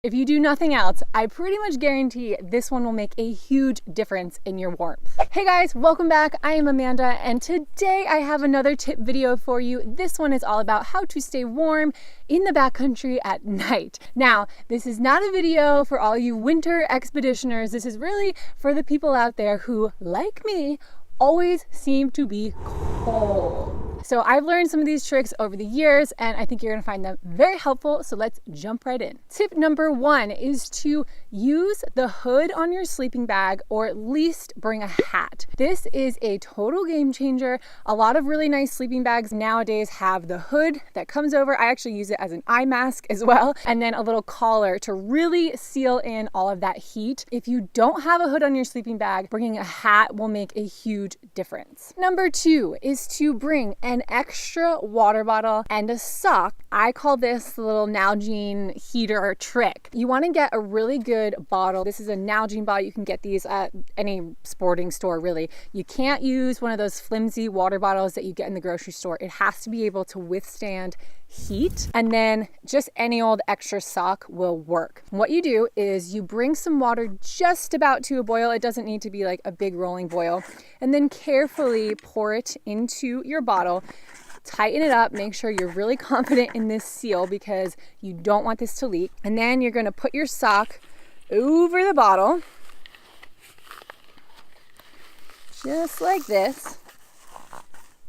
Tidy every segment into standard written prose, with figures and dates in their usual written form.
If you do nothing else, I pretty much guarantee this one will make a huge difference in your warmth. Hey guys, welcome back. I am Amanda, and today I have another tip video for you. This one is all about how to stay warm in the backcountry at night. Now, this is not a video for all you winter expeditioners. This is really for the people out there who, like me, always seem to be cold. So I've learned some of these tricks over the years, and I think you're gonna find them very helpful. So let's jump right in. Tip number one is to use the hood on your sleeping bag, or at least bring a hat. This is a total game changer. A lot of really nice sleeping bags nowadays have the hood that comes over. I actually use it as an eye mask as well, and then a little collar to really seal in all of that heat. If you don't have a hood on your sleeping bag, bringing a hat will make a huge difference. Number two is to bring an extra water bottle and a sock. I call this the little Nalgene heater trick. You want to get a really good bottle. This is a Nalgene bottle. You can get these at any sporting store, really. You can't use one of those flimsy water bottles that you get in the grocery store. It has to be able to withstand heat, and then just any old extra sock will work. What you do is you bring some water just about to a boil. It doesn't need to be like a big rolling boil, and then carefully pour it into your bottle. Tighten it up, make sure you're really confident in this seal because you don't want this to leak. And then you're going to put your sock over the bottle just like this.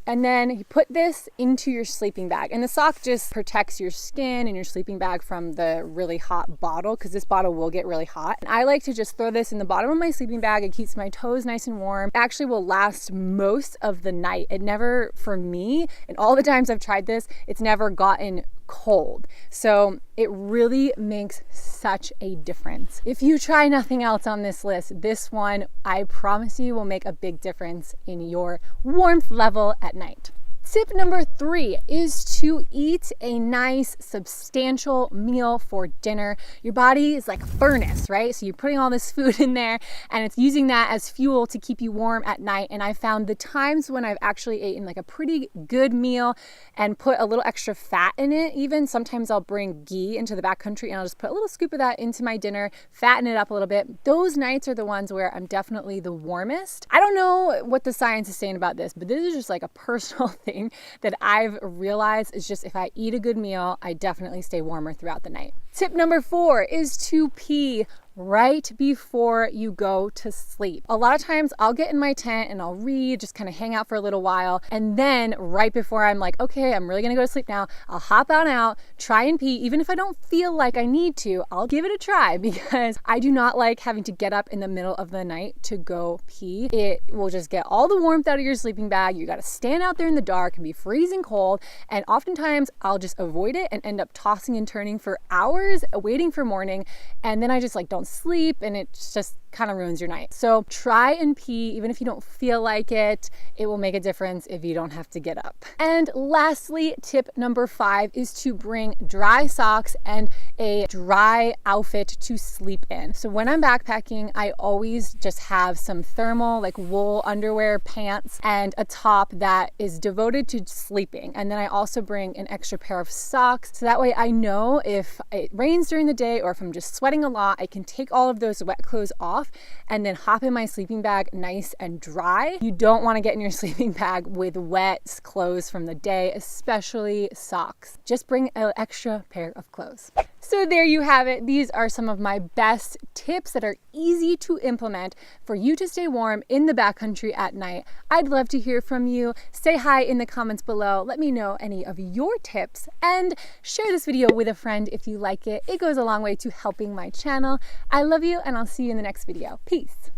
And then you put this into your sleeping bag. And the sock just protects your skin and your sleeping bag from the really hot bottle, because this bottle will get really hot. And I like to just throw this in the bottom of my sleeping bag. It keeps my toes nice and warm. It actually will last most of the night. It never, for me, and all the times I've tried this, it's never gotten cold. So it really makes such a difference. If you try nothing else on this list, this one, I promise you, will make a big difference in your warmth level at night. Tip number three is to eat a nice substantial meal for dinner. Your body is like a furnace, right? So you're putting all this food in there and it's using that as fuel to keep you warm at night. And I found the times when I've actually eaten like a pretty good meal and put a little extra fat in it, even sometimes I'll bring ghee into the backcountry and I'll just put a little scoop of that into my dinner, fatten it up a little bit. Those nights are the ones where I'm definitely the warmest. I don't know what the science is saying about this, but this is just like a personal thing that I've realized is just if I eat a good meal, I definitely stay warmer throughout the night. Tip number four is to pee right before you go to sleep. A lot of times I'll get in my tent and I'll read, just kind of hang out for a little while. And then right before I'm like, okay, I'm really gonna go to sleep now, I'll hop on out, try and pee. Even if I don't feel like I need to, I'll give it a try because I do not like having to get up in the middle of the night to go pee. It will just get all the warmth out of your sleeping bag. You gotta stand out there in the dark and be freezing cold. And oftentimes I'll just avoid it and end up tossing and turning for hours, waiting for morning. And then I just like don't sleep, and it just kind of ruins your night. So try and pee even if you don't feel like it. It will make a difference if you don't have to get up. And lastly, tip number five is to bring dry socks and a dry outfit to sleep in. So when I'm backpacking, I always just have some thermal, like wool underwear, pants, and a top that is devoted to sleeping. And then I also bring an extra pair of socks. So that way I know if it rains during the day or if I'm just sweating a lot, I can take all of those wet clothes off and then hop in my sleeping bag nice and dry. You don't want to get in your sleeping bag with wet clothes from the day, especially socks. Just bring an extra pair of clothes. So there you have it. These are some of my best tips that are easy to implement for you to stay warm in the backcountry at night. I'd love to hear from you. Say hi in the comments below. Let me know any of your tips and share this video with a friend if you like it. It goes a long way to helping my channel. I love you, and I'll see you in the next video. Peace.